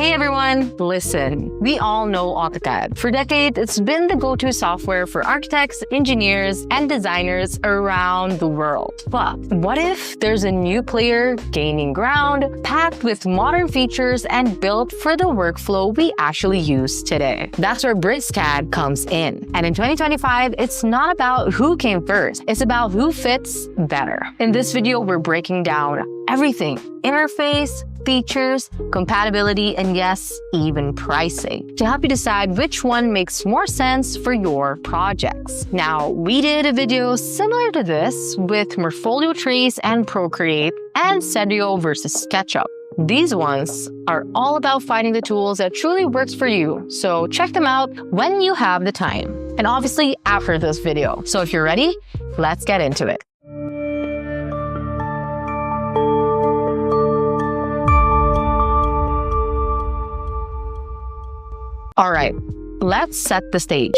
Hey everyone, listen, we all know AutoCAD. For decades, it's been the go-to software for architects, engineers, and designers around the world. But what if there's a new player gaining ground, packed with modern features and built for the workflow we actually use today? That's where BricsCAD comes in. And in 2025, it's not about who came first, it's about who fits better. In this video, we're breaking down everything: interface, features, compatibility, and yes, even pricing, to help you decide which one makes more sense for your projects. Now, we did a video similar to this with Morpholio Trace and Procreate and Sedio versus SketchUp. These ones are all about finding the tools that truly works for you, so check them out when you have the time, and obviously after this video. So if you're ready, let's get into it. All right, let's set the stage.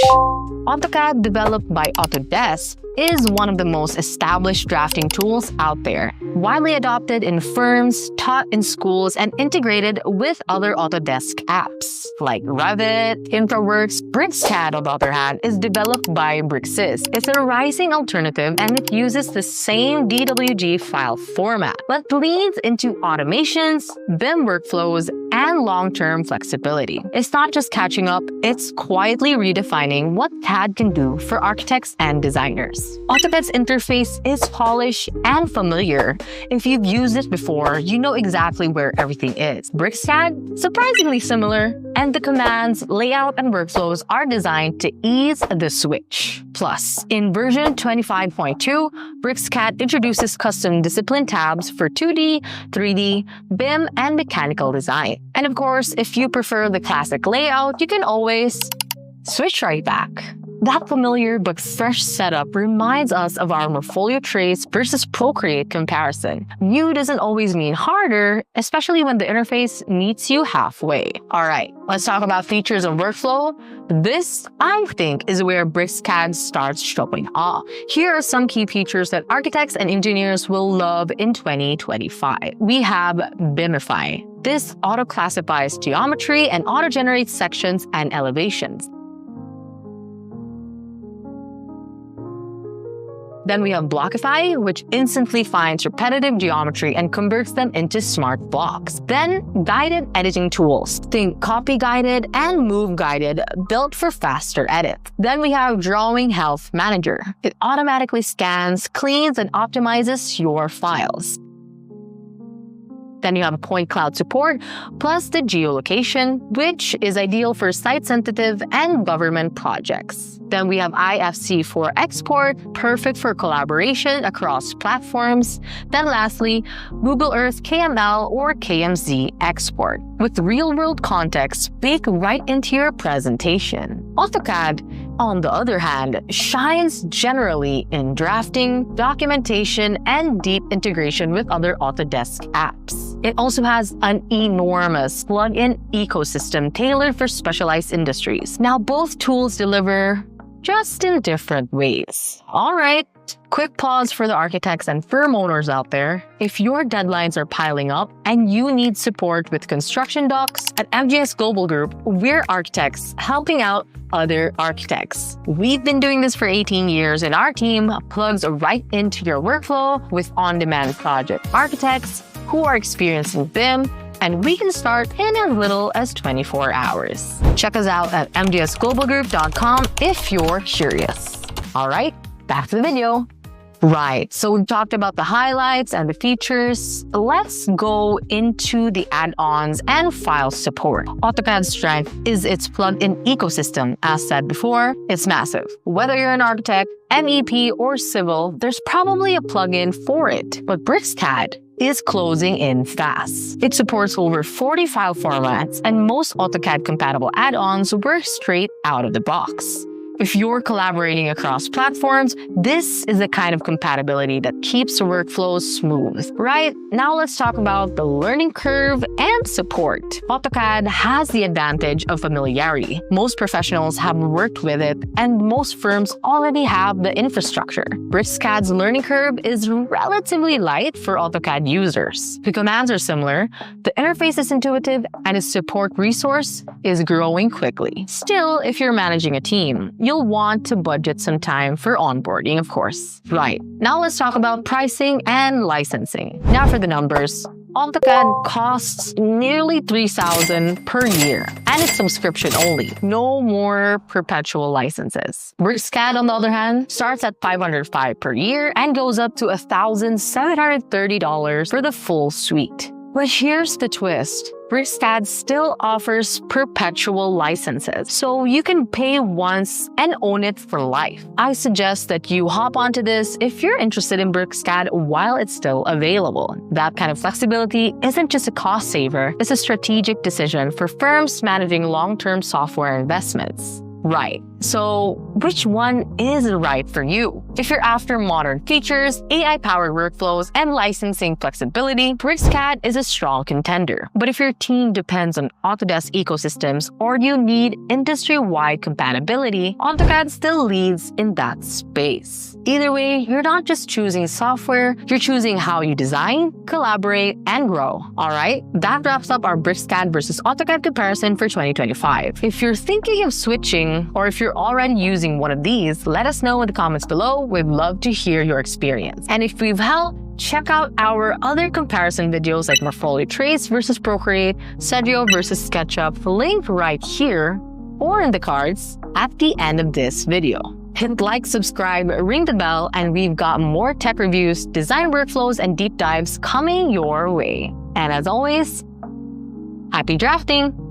AutoCAD, developed by Autodesk, is one of the most established drafting tools out there, widely adopted in firms, taught in schools, and integrated with other Autodesk apps like Revit, InfraWorks. BricsCAD, on the other hand, is developed by Bricsys. It's a rising alternative, and it uses the same DWG file format, but leans into automations, BIM workflows, and long-term flexibility. It's not just catching up, it's quietly redefining what CAD can do for architects and designers. AutoCAD's interface is polished and familiar. If you've used it before, you know exactly where everything is. BricsCAD, surprisingly similar, and the commands, layout, and workflows are designed to ease the switch. Plus, in version 25.2, BricsCAD introduces custom discipline tabs for 2D, 3D, BIM, and mechanical design. And of course, if you prefer the classic layout, you can always switch right back. That familiar but fresh setup reminds us of our Morpholio Trace versus Procreate comparison. New doesn't always mean harder, especially when the interface meets you halfway. All right, let's talk about features and workflow. This, I think, is where BricsCAD starts showing off. Here are some key features that architects and engineers will love in 2025. We have BIMIFY. This auto-classifies geometry and auto-generates sections and elevations. Then we have Blockify, which instantly finds repetitive geometry and converts them into smart blocks. Then guided editing tools. Think copy guided and move guided, built for faster edits. Then we have Drawing Health Manager. It automatically scans, cleans, and optimizes your files. Then you have Point Cloud Support, plus the geolocation, which is ideal for site-sensitive and government projects. Then we have IFC for export, perfect for collaboration across platforms. Then lastly, Google Earth KML or KMZ export. With real-world context baked right into your presentation. AutoCAD, on the other hand, shines generally in drafting, documentation, and deep integration with other Autodesk apps. It also has an enormous plugin ecosystem tailored for specialized industries. Now, both tools deliver just in different ways. All right, quick pause for the architects and firm owners out there. If your deadlines are piling up and you need support with construction docs, at MGS Global Group, we're architects helping out other architects. We've been doing this for 18 years, and our team plugs right into your workflow with on-demand project architects who are experienced in BIM, and we can start in as little as 24 hours. Check us out at mgsglobalgroup.com if you're curious. All right, back to the video. Right, so we talked about the highlights and the features. Let's go into the add-ons and file support. AutoCAD's strength is its plug-in ecosystem. As said before, it's massive. Whether you're an architect, MEP, or civil, there's probably a plugin for it. But BricsCAD is closing in fast. It supports over 40 file formats, and most AutoCAD compatible add-ons work straight out of the box. If you're collaborating across platforms, this is the kind of compatibility that keeps workflows smooth, right? Now let's talk about the learning curve and support. AutoCAD has the advantage of familiarity. Most professionals have worked with it, and most firms already have the infrastructure. BricsCAD's learning curve is relatively light for AutoCAD users. The commands are similar, the interface is intuitive, and its support resource is growing quickly. Still, if you're managing a team, you'll want to budget some time for onboarding, of course. Right, now let's talk about pricing and licensing. Now for the numbers. AutoCAD costs nearly $3,000 per year, and it's subscription only. No more perpetual licenses. BricsCAD, on the other hand, starts at $505 per year and goes up to $1,730 for the full suite. But here's the twist. BricsCAD still offers perpetual licenses, so you can pay once and own it for life. I suggest that you hop onto this if you're interested in BricsCAD while it's still available. That kind of flexibility isn't just a cost saver, it's a strategic decision for firms managing long-term software investments. Right. So, which one is right for you? If you're after modern features, AI-powered workflows, and licensing flexibility, BricsCAD is a strong contender. But if your team depends on Autodesk ecosystems or you need industry-wide compatibility, AutoCAD still leads in that space. Either way, you're not just choosing software, you're choosing how you design, collaborate, and grow. Alright, that wraps up our BricsCAD versus AutoCAD comparison for 2025. If you're thinking of switching, or if you're already using one of these, let us know in the comments below. We'd love to hear your experience. And if we've helped, check out our other comparison videos like Morpholio Trace versus Procreate, Sedgio versus SketchUp, linked right here or in the cards at the end of this video. Hit like, subscribe, ring the bell, and we've got more tech reviews, design workflows, and deep dives coming your way. And as always, happy drafting!